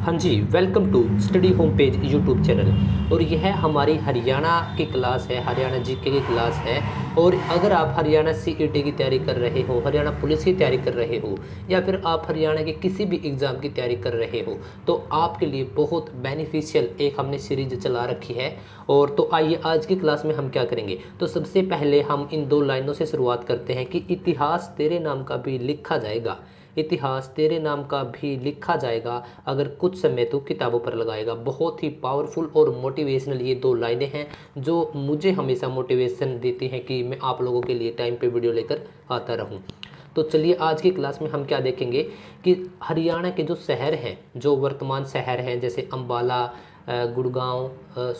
हाँ जी, welcome to study home page YouTube channel. और यह हमारी हरियाणा की क्लास है, हरियाणा जीके की क्लास है। और अगर आप हरियाणा सीईटी की तैयारी कर रहे हो, हरियाणा पुलिस की तैयारी कर रहे हो, या फिर आप हरियाणा के किसी भी एग्ज़ाम की तैयारी कर रहे हो, तो आपके लिए बहुत बेनिफिशियल एक हमने सीरीज चला रखी है। और तो आइए आज की क्लास में हम क्या करेंगे। तो सबसे पहले हम इन दो लाइनों से शुरुआत करते हैं कि इतिहास तेरे नाम का भी लिखा जाएगा, इतिहास तेरे नाम का भी लिखा जाएगा अगर कुछ समय तो किताबों पर लगाएगा। बहुत ही पावरफुल और मोटिवेशनल ये दो लाइनें हैं जो मुझे हमेशा मोटिवेशन देती हैं कि मैं आप लोगों के लिए टाइम पे वीडियो लेकर आता रहूं। तो चलिए आज की क्लास में हम क्या देखेंगे कि हरियाणा के जो शहर हैं, जो वर्तमान शहर हैं, जैसे अम्बाला, गुड़गांव,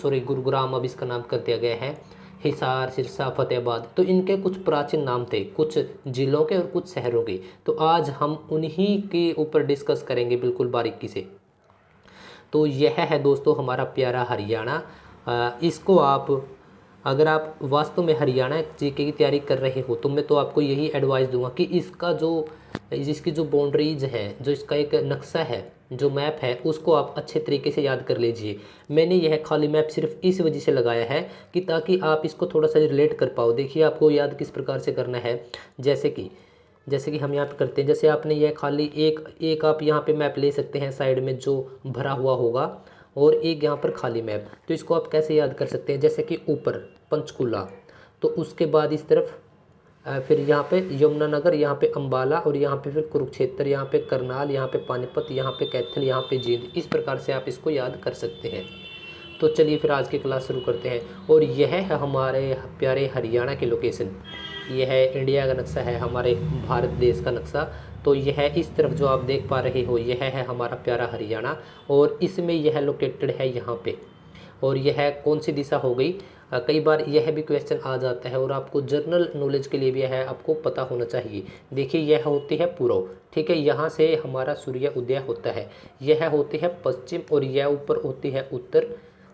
गुरुग्राम अब इसका नाम कर दिया गया है, हिसार, सिरसा, फतेहाबाद, तो इनके कुछ प्राचीन नाम थे, कुछ जिलों के और कुछ शहरों के। तो आज हम उन्हीं के ऊपर डिस्कस करेंगे बिल्कुल बारीकी से। तो यह है दोस्तों हमारा प्यारा हरियाणा। इसको आप, अगर आप वास्तव में हरियाणा जीके की तैयारी कर रहे हो तो मैं तो आपको यही एडवाइस दूंगा कि इसकी जो बाउंड्रीज है, जो इसका एक नक्शा है, जो मैप है, उसको आप अच्छे तरीके से याद कर लीजिए। मैंने यह खाली मैप सिर्फ इस वजह से लगाया है कि ताकि आप इसको थोड़ा सा रिलेट कर पाओ। देखिए आपको याद किस प्रकार से करना है। जैसे कि हम यहाँ पे करते हैं, जैसे आपने यह खाली एक एक आप यहाँ पे मैप ले सकते हैं साइड में जो भरा हुआ होगा, और एक यहाँ पर खाली मैप। तो इसको आप कैसे याद कर सकते हैं, जैसे कि ऊपर पंचकूला, तो उसके बाद इस तरफ फिर यहाँ पे यमुनानगर, यहाँ पे अंबाला, और यहाँ पे फिर कुरुक्षेत्र, यहाँ पे करनाल, यहाँ पे पानीपत, यहाँ पे कैथल, यहाँ पे जींद। इस प्रकार से आप इसको याद कर सकते हैं। तो चलिए फिर आज की क्लास शुरू करते हैं। और यह है हमारे प्यारे हरियाणा की लोकेशन। यह है इंडिया का नक्शा, है हमारे भारत देश का नक्शा। तो यह इस तरफ जो आप देख पा रहे हो, यह है हमारा प्यारा हरियाणा, और इसमें यह लोकेटेड है यहाँ पे। और यह कौन सी दिशा हो गई, कई बार यह भी क्वेश्चन आ जाता है और आपको जनरल नॉलेज के लिए भी यह आपको पता होना चाहिए। देखिए यह होती है पूर्व, ठीक है, यहाँ से हमारा सूर्य उदय होता है। यह होती है पश्चिम, और यह ऊपर होती है उत्तर,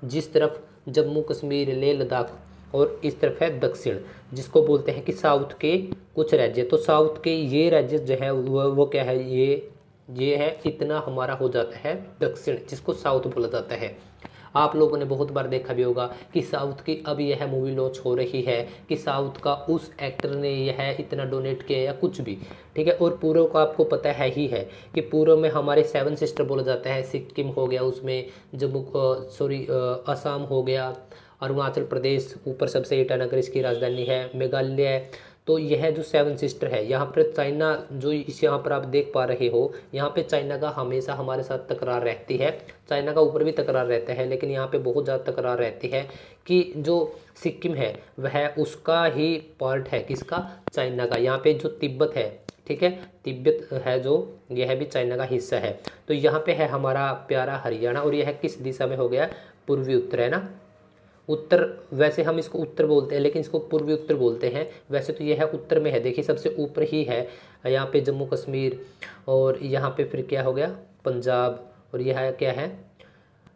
जिस तरफ जम्मू कश्मीर, लेह लद्दाख, और इस तरफ है दक्षिण, जिसको बोलते हैं कि साउथ के कुछ राज्य। तो साउथ के ये राज्य जो है वो क्या है, ये है, इतना हमारा हो जाता है दक्षिण, जिसको साउथ बोला जाता है। आप लोगों ने बहुत बार देखा भी होगा कि साउथ की अब यह मूवी लॉन्च हो रही है कि साउथ का उस एक्टर ने यह इतना डोनेट किया या कुछ भी, ठीक है। और पूर्व का आपको पता है ही है कि पूर्व में हमारे 7 सिस्टर बोला जाता है। सिक्किम हो गया, उसमें असम हो गया, अरुणाचल प्रदेश ऊपर सबसे ईटानगर इसकी राजधानी है, मेघालय। तो यह जो 7 सिस्टर है, यहाँ पर चाइना, जो इस यहाँ पर आप देख पा रहे हो, यहाँ पे चाइना का हमेशा हमारे साथ तकरार रहती है। चाइना का ऊपर भी तकरार रहता है, लेकिन यहाँ पे बहुत ज़्यादा तकरार रहती है कि जो सिक्किम है वह उसका ही पार्ट है, किसका, चाइना का। यहाँ पे जो तिब्बत है, ठीक है, तिब्बत है जो, यह भी चाइना का हिस्सा है। तो यहाँ पे है हमारा प्यारा हरियाणा, और यह किस दिशा में हो गया, पूर्वी उत्तर, है ना। उत्तर, वैसे हम इसको उत्तर बोलते हैं लेकिन इसको पूर्वी उत्तर बोलते हैं। वैसे तो यह है उत्तर में है, देखिए सबसे ऊपर ही है यहाँ पे जम्मू कश्मीर, और यहाँ पे फिर क्या हो गया, पंजाब, और यह क्या है,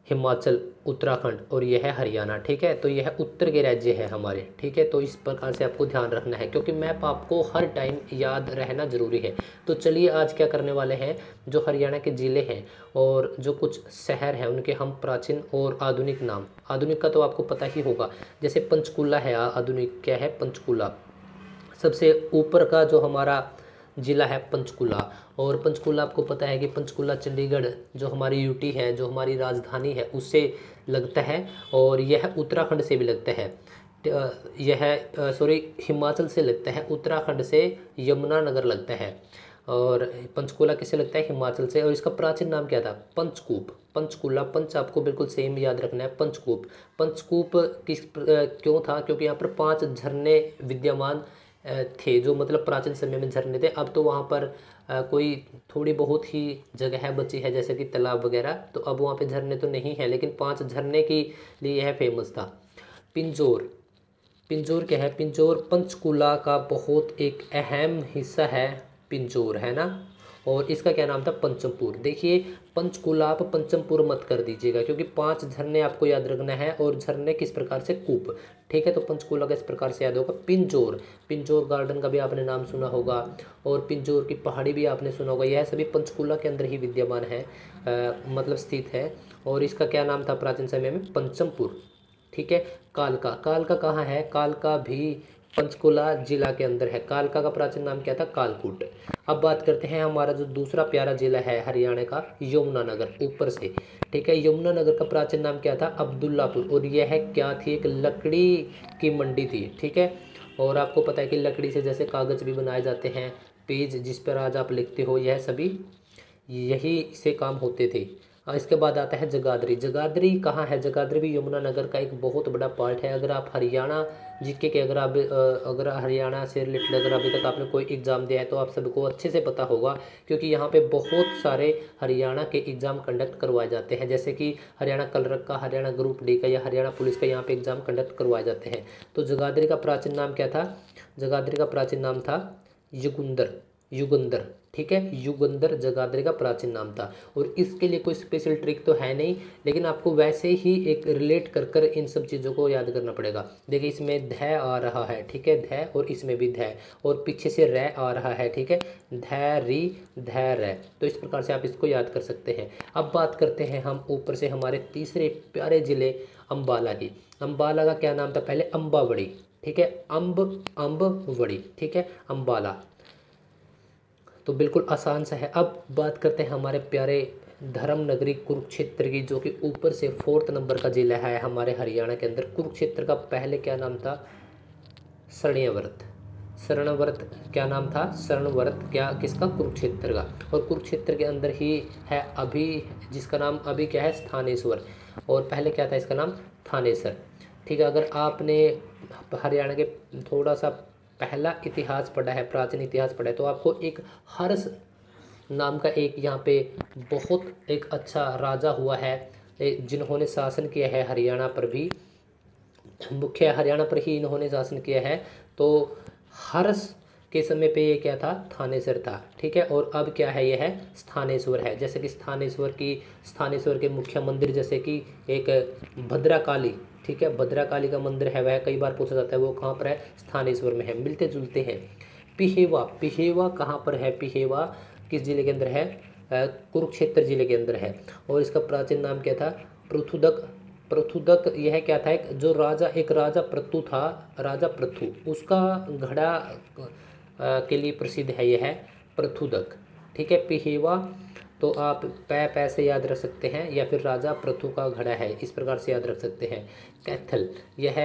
हिमाचल, उत्तराखंड, और यह है हरियाणा, ठीक है। तो यह उत्तर के राज्य है हमारे, ठीक है। तो इस प्रकार से आपको ध्यान रखना है, क्योंकि मैप आपको हर टाइम याद रहना जरूरी है। तो चलिए आज क्या करने वाले हैं, जो हरियाणा के ज़िले हैं और जो कुछ शहर हैं उनके हम प्राचीन और आधुनिक नाम, आधुनिक का तो आपको पता ही होगा, जैसे पंचकूला है, आधुनिक क्या है, पंचकूला। सबसे ऊपर का जो हमारा जिला है पंचकुला, और पंचकुला आपको पता है कि पंचकुला चंडीगढ़ जो हमारी यूटी है, जो हमारी राजधानी है, उससे लगता है, और यह उत्तराखंड से भी लगता है। हिमाचल से लगता है, उत्तराखंड से यमुनानगर लगता है, और पंचकुला किससे लगता है, हिमाचल से। और इसका प्राचीन नाम क्या था, पंचकूप। पंचकुला, पंच आपको बिल्कुल सेम याद रखना है, पंचकूप। पंचकूप क्यों था, क्योंकि यहाँ पर 5 झरने विद्यमान थे, जो मतलब प्राचीन समय में झरने थे। अब तो वहाँ पर कोई थोड़ी बहुत ही जगह है बची है, जैसे कि तालाब वगैरह, तो अब वहाँ पे झरने तो नहीं है, लेकिन 5 झरने के लिए यह फेमस था। पिंजौर, पिंजौर क्या है, पिंजौर पंचकुला का बहुत एक अहम हिस्सा है, पिंजौर, है ना। और इसका क्या नाम था, पंचमपुर। देखिए पंचकुला आप पंचमपुर मत कर दीजिएगा, क्योंकि 5 झरने आपको याद रखना है और झरने किस प्रकार से, कूप। ठीक है, तो पंचकुला का इस प्रकार से याद होगा। पिंजौर, पिंजौर गार्डन का भी आपने नाम सुना होगा और पिंजौर की पहाड़ी भी आपने सुना होगा। यह सभी पंचकुला के अंदर ही विद्यमान है, मतलब स्थित है। और इसका क्या नाम था प्राचीन समय में, पंचमपुर। ठीक है, कालका, कालका कहाँ है, कालका भी पंचकुला जिला के अंदर है। कालका का प्राचीन नाम क्या था, कालकूट। अब बात करते हैं हमारा जो दूसरा प्यारा जिला है हरियाणा का, यमुनानगर, ऊपर से। ठीक है, यमुनानगर का प्राचीन नाम क्या था, अब्दुल्लापुर। और यह क्या थी, एक लकड़ी की मंडी थी। ठीक है, और आपको पता है कि लकड़ी से जैसे कागज़ भी बनाए जाते हैं, पेज जिस पर आज आप लिखते हो, यह सभी यही से काम होते थे। इसके बाद आता है जगाधरी। जगाधरी कहाँ है, जगाधरी भी यमुनानगर का एक बहुत बड़ा पार्ट है। अगर आप हरियाणा जीके के अगर हरियाणा से रिलेटेड अगर अभी तक आपने कोई एग्ज़ाम दिया है तो आप सबको अच्छे से पता होगा, क्योंकि यहाँ पे बहुत सारे हरियाणा के एग्ज़ाम कंडक्ट करवाए जाते हैं। जैसे कि हरियाणा कलरक का, हरियाणा ग्रुप डी का या हरियाणा पुलिस का यहाँ पे एग्ज़ाम कंडक्ट करवाए जाते हैं। तो जगाधरी का प्राचीन नाम क्या था, जगाधरी का प्राचीन नाम था युगंधर, युगंधर। ठीक है, युगंधर जगाधरी का प्राचीन नाम था। और इसके लिए कोई स्पेशल ट्रिक तो है नहीं, लेकिन आपको वैसे ही एक रिलेट कर कर इन सब चीज़ों को याद करना पड़ेगा। देखिए इसमें ध आ रहा है, ठीक है, ध, और इसमें भी ध, और पीछे से र आ रहा है। ठीक है, धैरी धैर्य, तो इस प्रकार से आप इसको याद कर सकते हैं। अब बात करते हैं हम ऊपर से हमारे तीसरे प्यारे जिले अम्बाला की। अम्बाला का क्या नाम था पहले, अम्बावड़ी। ठीक है, अम्बवड़ी। ठीक है, अम्बाला तो बिल्कुल आसान सा है। अब बात करते हैं हमारे प्यारे धर्म नगरी कुरुक्षेत्र की, जो कि ऊपर से 4th नंबर का जिला है हमारे हरियाणा के अंदर। कुरुक्षेत्र का पहले क्या नाम था, शरणव्रत। शरणव्रत क्या नाम था, शरणव्रत क्या, किसका, कुरुक्षेत्र का। और कुरुक्षेत्र के अंदर ही है अभी, जिसका नाम अभी क्या है, स्थानेश्वर। और पहले क्या था इसका नाम, थानेसर। ठीक है, अगर आपने हरियाणा के थोड़ा सा पहला इतिहास पढ़ा है, प्राचीन इतिहास पढ़ा है, तो आपको एक हर्ष नाम का एक यहाँ पे बहुत एक अच्छा राजा हुआ है, जिन्होंने शासन किया है हरियाणा पर भी, मुख्य हरियाणा पर ही इन्होंने शासन किया है। तो हर्ष के समय पे ये क्या था, थानेसर था। ठीक है, और अब क्या है, यह है स्थानेश्वर है। जैसे कि स्थानेश्वर के मुख्य मंदिर, जैसे कि एक भद्राकाली। ठीक है, भद्राकाली का मंदिर है, वह कई बार पूछा जाता है वो कहाँ पर है, स्थानेश्वर में है, मिलते जुलते हैं। पिहेवा, पिहेवा कहाँ पर है, पिहेवा किस जिले के अंदर है, कुरुक्षेत्र जिले के अंदर है। और इसका प्राचीन नाम क्या था, पृथुदक। पृथुदक यह क्या था, एक राजा पृथु था, राजा पृथु, उसका घड़ा के लिए प्रसिद्ध है यह पृथुदक। ठीक है, पिहेवा तो आप पैसे याद रख सकते हैं, या फिर राजा पृथु का घड़ा है, इस प्रकार से याद रख सकते हैं। कैथल, यह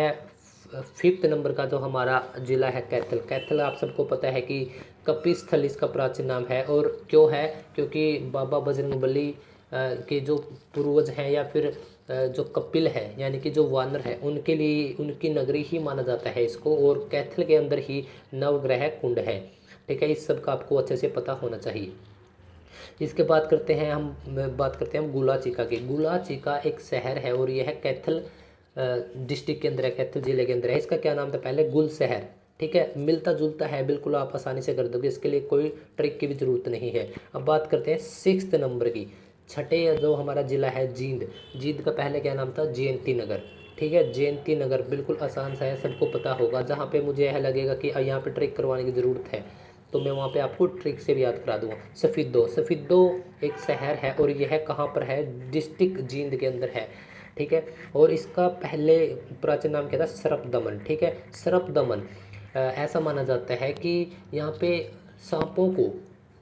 5th नंबर का जो हमारा जिला है कैथल। कैथल आप सबको पता है कि कपिस्थल इसका प्राचीन नाम है। और क्यों है, क्योंकि बाबा बजरंगबली के जो पूर्वज हैं, या फिर जो कपिल है यानी कि जो वानर है, उनके लिए उनकी नगरी ही माना जाता है इसको। और कैथल के अंदर ही नवग्रह कुंड है। ठीक है, इस सब का आपको अच्छे से पता होना चाहिए। इसके बात करते हैं हम गुलाचिका की। गुलाचिका एक शहर है और यह कैथल डिस्ट्रिक्ट के अंदर है, कैथल जिले के अंदर है। इसका क्या नाम था पहले, गुल शहर। ठीक है, मिलता जुलता है, बिल्कुल आप आसानी से कर दोगे, इसके लिए कोई ट्रिक की भी ज़रूरत नहीं है। अब बात करते हैं 6th नंबर की, छठे जो हमारा जिला है जींद। जींद का पहले क्या नाम था, जयंती नगर। ठीक है, जयंती नगर बिल्कुल आसान सा है, सबको पता होगा। जहाँ पे मुझे यह लगेगा कि यहाँ पे ट्रिक करवाने की ज़रूरत है, तो मैं वहाँ पे आपको ट्रिक से भी याद करा दूँगा। सफिद्दो, सफिद्दो एक शहर है और यह कहाँ पर है, डिस्ट्रिक्ट जींद के अंदर है। ठीक है, और इसका पहले प्राचीन नाम क्या था, सरपदमन। ठीक है, सरपदमन ऐसा माना जाता है कि यहाँ पे सांपों को,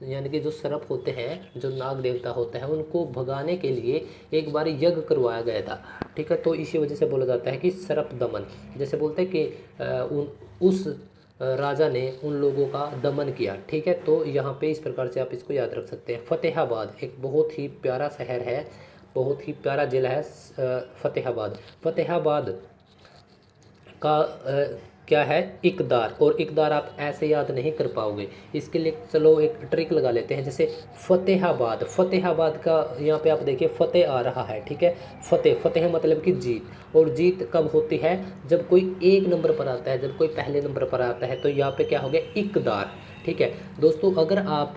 यानी कि जो सर्प होते हैं, जो नाग देवता होता है, उनको भगाने के लिए एक बार यज्ञ करवाया गया था। ठीक है, तो इसी वजह से बोला जाता है कि सर्प दमन, जैसे बोलते हैं कि उस राजा ने उन लोगों का दमन किया। ठीक है, तो यहाँ पे इस प्रकार से आप इसको याद रख सकते हैं। फतेहाबाद एक बहुत ही प्यारा शहर है, बहुत ही प्यारा जिला है फतेहाबाद। फतेहाबाद का क्या है, इकदार। और इकदार आप ऐसे याद नहीं कर पाओगे, इसके लिए चलो एक ट्रिक लगा लेते हैं। जैसे फतेहाबाद, फतेहाबाद का यहाँ पे आप देखिए फतेह आ रहा है। ठीक है, फतेह, फतेह मतलब कि जीत। और जीत कब होती है, जब कोई 1 नंबर पर आता है, जब कोई पहले नंबर पर आता है, तो यहाँ पे क्या हो गया, इकदार। ठीक है दोस्तों, अगर आप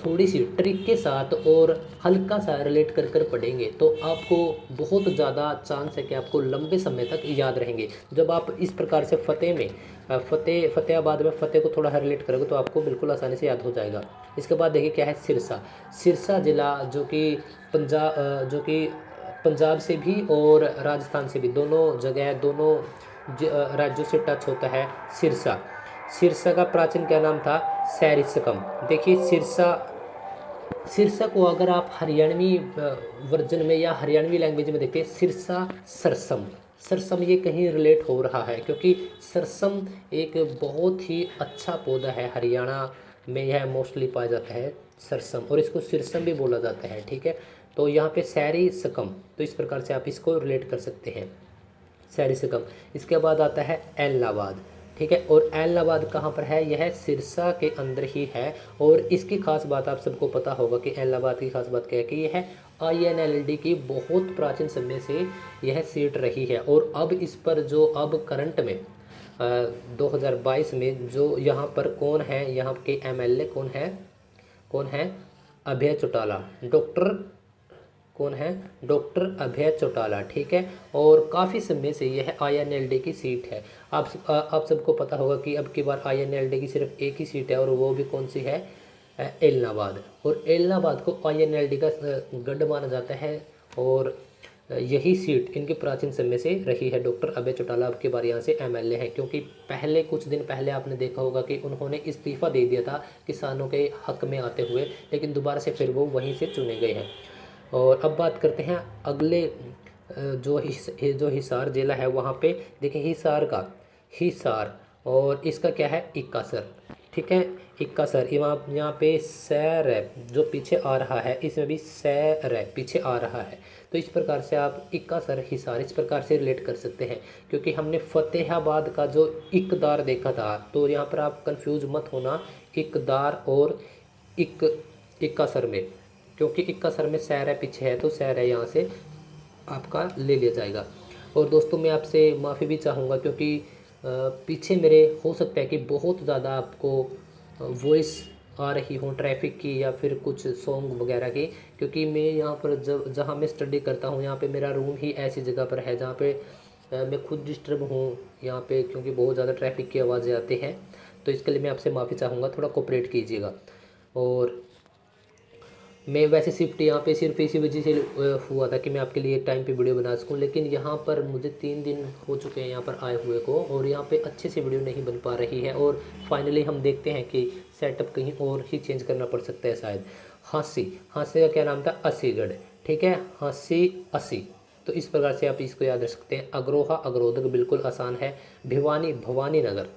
थोड़ी सी ट्रिक के साथ और हल्का सा रिलेट कर कर पढ़ेंगे तो आपको बहुत ज़्यादा चांस है कि आपको लंबे समय तक याद रहेंगे। जब आप इस प्रकार से फतेहाबाद में फ़तेह को थोड़ा रिलेट करोगे तो आपको बिल्कुल आसानी से याद हो जाएगा। इसके बाद देखिए क्या है, सिरसा। सिरसा ज़िला जो कि पंजाब से भी और राजस्थान से भी, दोनों जगह दोनों राज्यों से टच होता है सिरसा। सिरसा का प्राचीन क्या नाम था, सैरिसकम। देखिए सिरसा, सिरसा को अगर आप हरियाणवी वर्जन में या हरियाणवी लैंग्वेज में देखते हैं, सिरसा सरसम। सरसम ये कहीं रिलेट हो रहा है क्योंकि सरसम एक बहुत ही अच्छा पौधा है, हरियाणा में यह मोस्टली पाया जाता है सरसम, और इसको सिरसम भी बोला जाता है। ठीक है, तो यहाँ पे सैरी सकम, तो इस प्रकार से आप इसको रिलेट कर सकते हैं, सैरी सकम। इसके बाद आता है एलनाबाद। ठीक है, और एलनाबाद कहाँ पर है, यह सिरसा के अंदर ही है। और इसकी खास बात आप सबको पता होगा कि एलनाबाद की खास बात क्या है कि यह INLD की बहुत प्राचीन समय से यह सीट रही है। और अब इस पर जो अब करंट में 2022 में जो यहाँ पर कौन है, यहाँ के MLA कौन है, अभय चौटाला, डॉक्टर अभय चौटाला। ठीक है, और काफ़ी समय से यह INLD की सीट है। आप सबको पता होगा कि अब की बार INLD की सिर्फ एक ही सीट है और वो भी कौन सी है, एलनाबाद। और एलनाबाद को INLD का गढ़ माना जाता है और यही सीट इनके प्राचीन समय से रही है। डॉक्टर अभय चौटाला अब की बार यहाँ से MLA हैं, क्योंकि पहले कुछ दिन पहले आपने देखा होगा कि उन्होंने इस्तीफ़ा दे दिया था किसानों के हक में आते हुए, लेकिन दोबारा से फिर वो वहीं से चुने गए हैं। और अब बात करते हैं अगले जो हिसार जिला है वहाँ पे। देखिए हिसार और इसका क्या है, इक्कासर। ठीक है, इक्कासर, यहाँ पे सैर है जो पीछे आ रहा है, इसमें भी सैर है पीछे आ रहा है। तो इस प्रकार से आप इक्कासर हिसार इस प्रकार से रिलेट कर सकते हैं, क्योंकि हमने फतेहाबाद का जो इकदार देखा था, तो यहाँ पर आप कंफ्यूज मत होना इकदार और इक्कासर में, क्योंकि इक्कासर में सैर है पीछे है, तो सैर है यहाँ से आपका ले लिया जाएगा। और दोस्तों मैं आपसे माफ़ी भी चाहूँगा क्योंकि पीछे मेरे हो सकता है कि बहुत ज़्यादा आपको वॉइस आ रही हो ट्रैफिक की या फिर कुछ सॉन्ग वगैरह की, क्योंकि मैं यहाँ पर जहाँ मैं स्टडी करता हूँ यहाँ पे मेरा रूम ही ऐसी जगह पर है जहाँ पे मैं खुद डिस्टर्ब हूँ यहाँ पे, क्योंकि बहुत ज़्यादा ट्रैफिक की आवाज़ें आती हैं। तो इसके लिए मैं आपसे माफ़ी चाहूँगा, थोड़ा कोऑपरेट कीजिएगा। और मैं वैसे शिफ्ट यहाँ पे सिर्फ इसी वजह से हुआ था कि मैं आपके लिए टाइम पे वीडियो बना सकूँ, लेकिन यहाँ पर मुझे 3 दिन हो चुके हैं यहाँ पर आए हुए को, और यहाँ पे अच्छे से वीडियो नहीं बन पा रही है। और फाइनली हम देखते हैं कि सेटअप कहीं और ही चेंज करना पड़ सकता है शायद। हाँसी का क्या नाम था, असीगढ़। ठीक है, अस्सी। तो इस प्रकार से आप इसको याद रख सकते हैं। अग्रोहा अग्रोधक बिल्कुल आसान है। भिवानी भवानी नगर।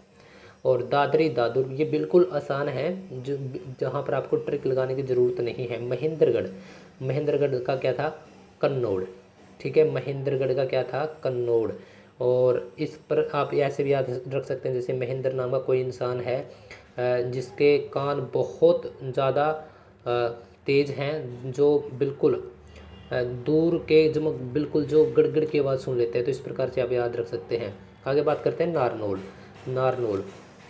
और दादरी दादुर ये बिल्कुल आसान है, जो जहाँ पर आपको ट्रिक लगाने की ज़रूरत नहीं है। महेंद्रगढ़ का क्या था, कन्नौड़। ठीक है, महेंद्रगढ़ का क्या था, कन्नौड़। और इस पर आप ऐसे भी याद रख सकते हैं, जैसे महेंद्र नाम का कोई इंसान है जिसके कान बहुत ज़्यादा तेज़ हैं, जो बिल्कुल दूर के बिल्कुल जो गड़गड़ की आवाज़ सुन लेते हैं। तो इस प्रकार से आप याद रख सकते हैं। आगे बात करते हैं नारनौल।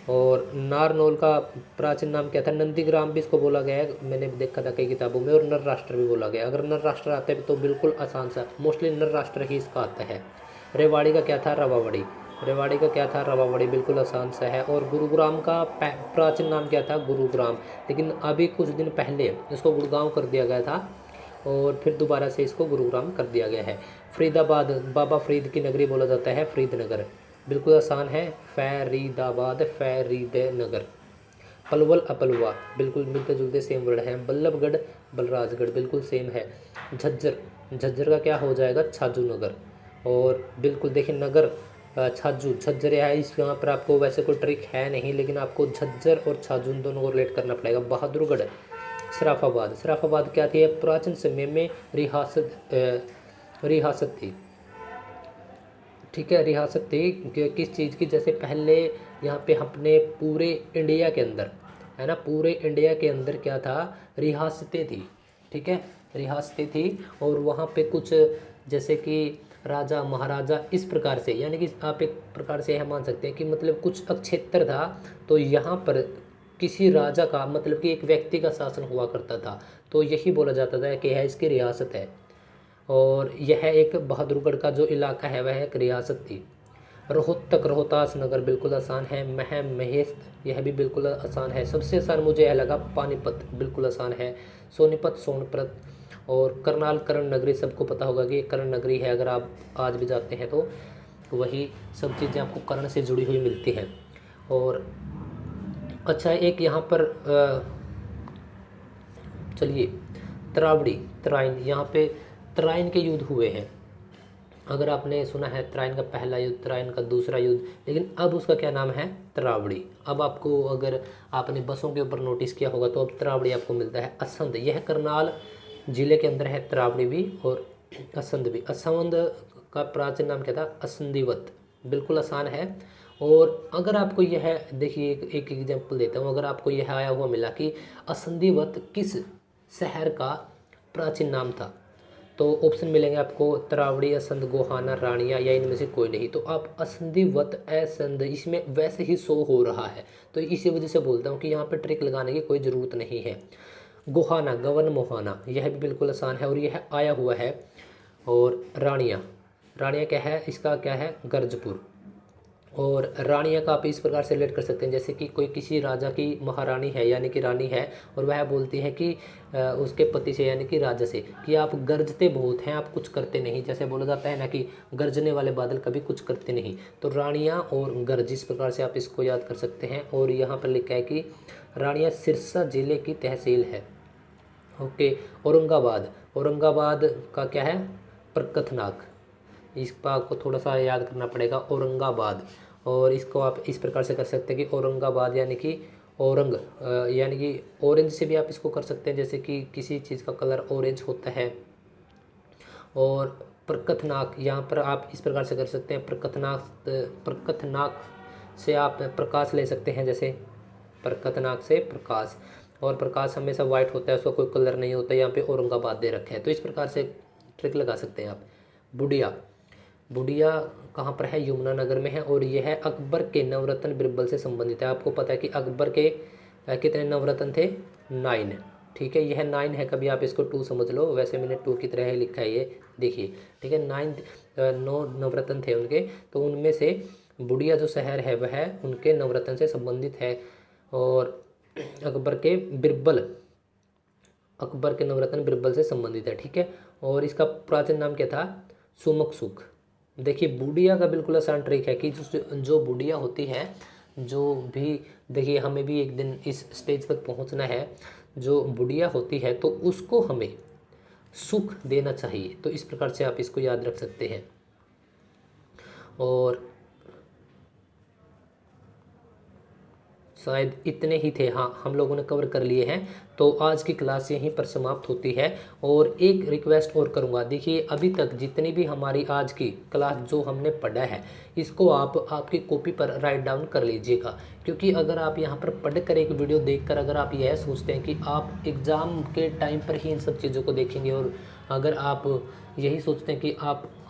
और नारनौल का प्राचीन नाम क्या था, नंदीग्राम भी इसको बोला गया है, मैंने देखा था कई किताबों में। और नर राष्ट्र भी बोला गया। अगर नर राष्ट्र आता है तो बिल्कुल आसान सा, मोस्टली नर राष्ट्र ही इसका आता है। रेवाड़ी का क्या था, रवावड़ी बिल्कुल आसान सा है। और गुरुग्राम का प्राचीन नाम क्या था, गुरुग्राम, लेकिन अभी कुछ दिन पहले इसको गुड़गांव कर दिया गया था और फिर दोबारा से इसको गुरुग्राम कर दिया गया है। फरीदाबाद बाबा फरीद की नगरी बोला जाता है, फरीदनगर बिल्कुल आसान है, फरीदाबाद फरीदनगर। पलवल अपलवा बिल्कुल मिलते जुलते सेम वर्ड हैं। बल्लभगढ़ बलराजगढ़ बिल्कुल सेम है। झज्जर का क्या हो जाएगा, छाजू नगर। और बिल्कुल देखिए नगर छाजू झज्जर है, इस यहाँ पर आपको वैसे कोई ट्रिक है नहीं, लेकिन आपको झज्जर और छाजू दोनों को रिलेट करना पड़ेगा। बहादुरगढ़ सराफाबाद क्या थी, प्राचीन समय में रियासत थी। ठीक है, रियासत थी किस चीज़ की, जैसे पहले यहाँ पे अपने पूरे इंडिया के अंदर है ना, पूरे इंडिया के अंदर क्या था, रियासतें थी। ठीक है, रियासतें थी और वहाँ पे कुछ जैसे कि राजा महाराजा इस प्रकार से, यानी कि आप एक प्रकार से यह मान सकते हैं कि मतलब कुछ क्षेत्र था। तो यहाँ पर किसी राजा का मतलब कि एक व्यक्ति का शासन हुआ करता था, तो यही बोला जाता था कि यह इसकी रियासत है। और यह एक बहादुरगढ़ का जो इलाका है वह एक रियासत थी। रोहतक रोहतास नगर बिल्कुल आसान है। महेस्त यह भी बिल्कुल आसान है। सबसे आसान मुझे यह लगा पानीपत, बिल्कुल आसान है। सोनीपत सोनप्रत और करनाल कर्ण नगरी, सबको पता होगा कि कर्ण नगरी है, अगर आप आज भी जाते हैं तो वही सब चीज़ें आपको कर्ण से जुड़ी हुई मिलती हैं। और अच्छा एक यहाँ पर चलिए तरावड़ी तराइन, यहाँ पे तराइन के युद्ध हुए हैं। अगर आपने सुना है तराइन का पहला युद्ध, तराइन का दूसरा युद्ध, लेकिन अब उसका क्या नाम है, तरावड़ी। अब आपको अगर आपने बसों के ऊपर नोटिस किया होगा तो अब तरावड़ी आपको मिलता है। असंध, यह करनाल जिले के अंदर है तरावड़ी भी और असंध भी। असंध का प्राचीन नाम क्या था, असंधिवत, बिल्कुल आसान है। और अगर आपको यह देखिए एक एग्जाम्पल देता हूँ, अगर आपको यह आया हुआ मिला कि असंधिवत किस शहर का प्राचीन नाम था, तो ऑप्शन मिलेंगे आपको तरावड़ी, असंध, गोहाना, रानिया या इनमें से कोई नहीं। तो आप असंधिवत असंध इसमें वैसे ही शो हो रहा है, तो इसी वजह से बोलता हूँ कि यहाँ पे ट्रिक लगाने की कोई ज़रूरत नहीं है। गोहाना गवन मोहाना, यह भी बिल्कुल आसान है और यह आया हुआ है। और रानिया, रानिया क्या है, इसका क्या है, गर्जपुर। और रानिया का आप इस प्रकार से रिलेट कर सकते हैं जैसे कि कोई किसी राजा की महारानी है यानी कि रानी है, और वह बोलती है कि उसके पति से यानी कि राजा से कि आप गरजते बहुत हैं, आप कुछ करते नहीं। जैसे बोला जाता है ना कि गरजने वाले बादल कभी कुछ करते नहीं, तो रानिया और गरज, इस प्रकार से आप इसको याद कर सकते हैं। और यहाँ पर लिखा है कि रानिया सिरसा जिले की तहसील है। ओके। औरंगाबाद, औरंगाबाद का क्या है, प्रकथनाक, इस बात को थोड़ा सा याद करना पड़ेगा, औरंगाबाद। और इसको आप इस प्रकार से कर सकते हैं कि औरंगाबाद यानी कि औरंग यानी कि ऑरेंज से भी आप इसको कर सकते हैं, जैसे कि किसी चीज़ का कलर ऑरेंज होता है। और प्रकथनाक, यहाँ पर आप इस प्रकार से कर सकते हैं, प्रकथनाक, प्रकथनाक से आप प्रकाश ले सकते हैं, जैसे प्रकथनाक से प्रकाश, और प्रकाश हमेशा वाइट होता है, उसका कोई कलर नहीं होता। यहाँ पे औरंगाबाद दे रखा है, तो इस प्रकार से ट्रिक लगा सकते हैं आप। बुढ़िया, बुढ़िया कहाँ पर है, यमुना नगर में है, और यह है अकबर के नवरत्न बिरबल से संबंधित है। आपको पता है कि अकबर के कितने नवरत्न थे, 9, ठीक है, यह 9 है, कभी आप इसको 2 समझ लो, वैसे मैंने 2 की तरह ही लिखा है ये, देखिए, ठीक है, 9 नवरत्न थे उनके, तो उनमें से बुढ़िया जो शहर है वह उनके नवरत्न से संबंधित है। और अकबर के बिरबल, अकबर के नवरत्न बिरबल से संबंधित है, ठीक है। और इसका प्राचीन नाम क्या था, सुमकसुक। देखिए बुढ़िया का बिल्कुल आसान ट्रिक है कि जो बुढ़िया होती है, जो भी, देखिए हमें भी एक दिन इस स्टेज तक पहुंचना है, जो बुढ़िया होती है तो उसको हमें सुख देना चाहिए, तो इस प्रकार से आप इसको याद रख सकते हैं। और शायद इतने ही थे, हाँ, हम लोगों ने कवर कर लिए हैं। तो आज की क्लास यहीं पर समाप्त होती है। और एक रिक्वेस्ट और करूँगा, देखिए अभी तक जितनी भी हमारी आज की क्लास जो हमने पढ़ा है, इसको आप आपकी कॉपी पर राइट डाउन कर लीजिएगा। क्योंकि अगर आप यहाँ पर पढ़ कर एक वीडियो देखकर अगर आप यह सोचते हैं कि आप एग्ज़ाम के टाइम पर ही इन सब चीज़ों को देखेंगे, और अगर आप यही सोचते हैं कि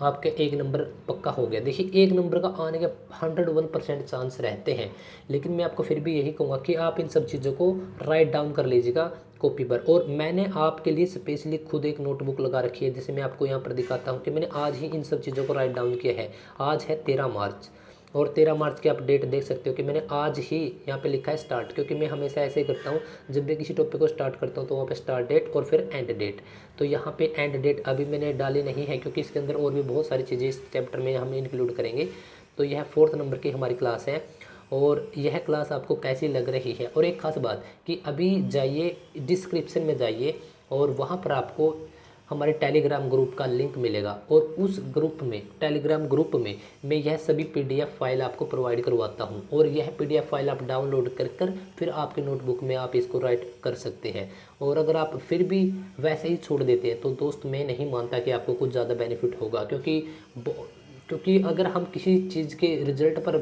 आपके 1 नंबर पक्का हो गया, देखिए 1 नंबर का आने के 101% चांस रहते हैं, लेकिन मैं आपको फिर भी यही कहूँगा कि आप इन सब चीज़ों को राइट डाउन कर लीजिएगा कॉपी पर। और मैंने आपके लिए स्पेशली खुद एक नोटबुक लगा रखी है, जैसे मैं आपको यहाँ पर दिखाता हूँ कि मैंने आज ही इन सब चीज़ों को राइट डाउन किया है। आज है 13 मार्च, और 13 मार्च की आप डेट देख सकते हो कि मैंने आज ही यहाँ पे लिखा है स्टार्ट, क्योंकि मैं हमेशा ऐसे ही करता हूँ, जब भी किसी टॉपिक को स्टार्ट करता हूँ तो वहाँ पे स्टार्ट डेट और फिर एंड डेट। तो यहाँ पे एंड डेट अभी मैंने डाली नहीं है, क्योंकि इसके अंदर और भी बहुत सारी चीज़ें इस चैप्टर में हम इंक्लूड करेंगे। तो यह 4th नंबर की हमारी क्लास है, और यह क्लास आपको कैसी लग रही है। और एक खास बात कि अभी जाइए डिस्क्रिप्शन में जाइए, और वहाँ पर आपको हमारे टेलीग्राम ग्रुप का लिंक मिलेगा, और उस ग्रुप में, टेलीग्राम ग्रुप में मैं यह सभी पीडीएफ फाइल आपको प्रोवाइड करवाता हूं, और यह पीडीएफ फाइल आप डाउनलोड कर फिर आपके नोटबुक में आप इसको राइट कर सकते हैं। और अगर आप फिर भी वैसे ही छोड़ देते हैं तो दोस्त मैं नहीं मानता कि आपको कुछ ज़्यादा बेनिफिट होगा, क्योंकि अगर हम किसी चीज़ के रिजल्ट पर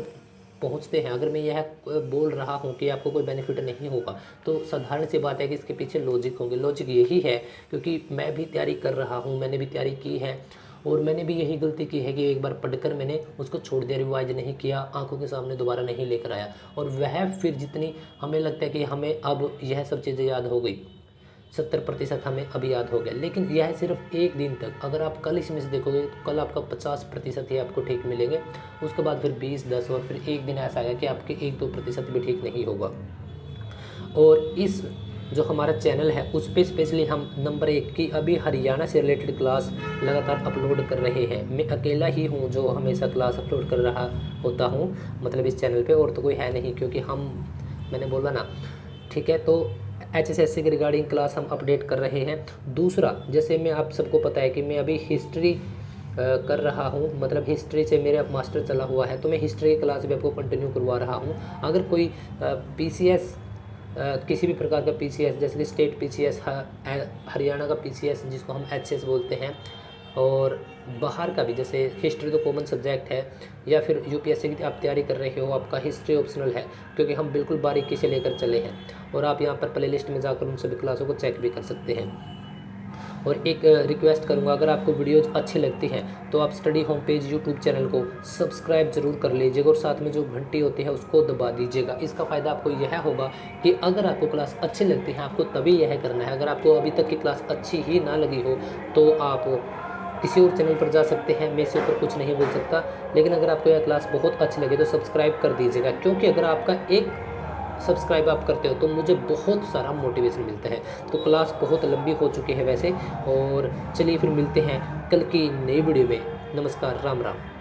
पहुंचते हैं, अगर मैं यह बोल रहा हूं कि आपको कोई बेनिफिट नहीं होगा, तो साधारण सी बात है कि इसके पीछे लॉजिक होंगे। लॉजिक यही है क्योंकि मैं भी तैयारी कर रहा हूं, मैंने भी तैयारी की है, और मैंने भी यही गलती की है कि एक बार पढ़कर मैंने उसको छोड़ दिया, रिवाइज नहीं किया, आंखों के सामने दोबारा नहीं लेकर आया। और वह फिर जितनी हमें लगता है कि हमें अब यह सब चीज़ें याद हो गई, 70% हमें अभी याद हो गया, लेकिन यह सिर्फ एक दिन तक। अगर आप कल इसमें से देखोगे तो कल आपका 50% ही आपको ठीक मिलेंगे, उसके बाद फिर 20, 10 और फिर एक दिन ऐसा आएगा कि आपके 1-2% भी ठीक नहीं होगा। और इस जो हमारा चैनल है उस पर स्पेशली हम नंबर 1 की अभी हरियाणा से रिलेटेड क्लास लगातार अपलोड कर रहे हैं। मैं अकेला ही हूँ जो हमेशा क्लास अपलोड कर रहा होता हूँ, मतलब इस चैनल पे, और तो कोई है नहीं, क्योंकि मैंने बोला ना, ठीक है। तो HSSC के रिगार्डिंग क्लास हम अपडेट कर रहे हैं। दूसरा, जैसे मैं आप सबको पता है कि मैं अभी हिस्ट्री कर रहा हूँ, मतलब हिस्ट्री से मेरा मास्टर चला हुआ है, तो मैं हिस्ट्री की क्लास भी आपको कंटिन्यू करवा रहा हूँ। अगर कोई PCS, किसी भी प्रकार का PCS, जैसे कि स्टेट PCS, हरियाणा का PCS जिसको हम HS बोलते हैं, और बाहर का भी, जैसे हिस्ट्री तो कॉमन सब्जेक्ट है, या फिर UPSC की आप तैयारी कर रहे हो, आपका हिस्ट्री ऑप्शनल है, क्योंकि हम बिल्कुल बारीकी से लेकर चले हैं। और आप यहाँ पर प्ले लिस्ट में जाकर उन सभी क्लासों को चेक भी कर सकते हैं। और एक रिक्वेस्ट करूँगा, अगर आपको वीडियोज़ अच्छी लगती हैं तो आप study home page YouTube channel को सब्सक्राइब जरूर कर लीजिएगा, और साथ में जो घंटी होती है उसको दबा दीजिएगा। इसका फ़ायदा आपको यह होगा कि अगर आपको क्लास अच्छी लगती है, आपको तभी यह करना है। अगर आपको अभी तक की क्लास अच्छी ही ना लगी हो तो आप किसी और चैनल पर जा सकते हैं, मैं इसके ऊपर कुछ नहीं बोल सकता। लेकिन अगर आपको यह क्लास बहुत अच्छी लगे तो सब्सक्राइब कर दीजिएगा, क्योंकि अगर आपका एक सब्सक्राइब आप करते हो तो मुझे बहुत सारा मोटिवेशन मिलता है। तो क्लास बहुत लंबी हो चुकी है वैसे, और चलिए फिर मिलते हैं कल की नई वीडियो में। नमस्कार, राम राम।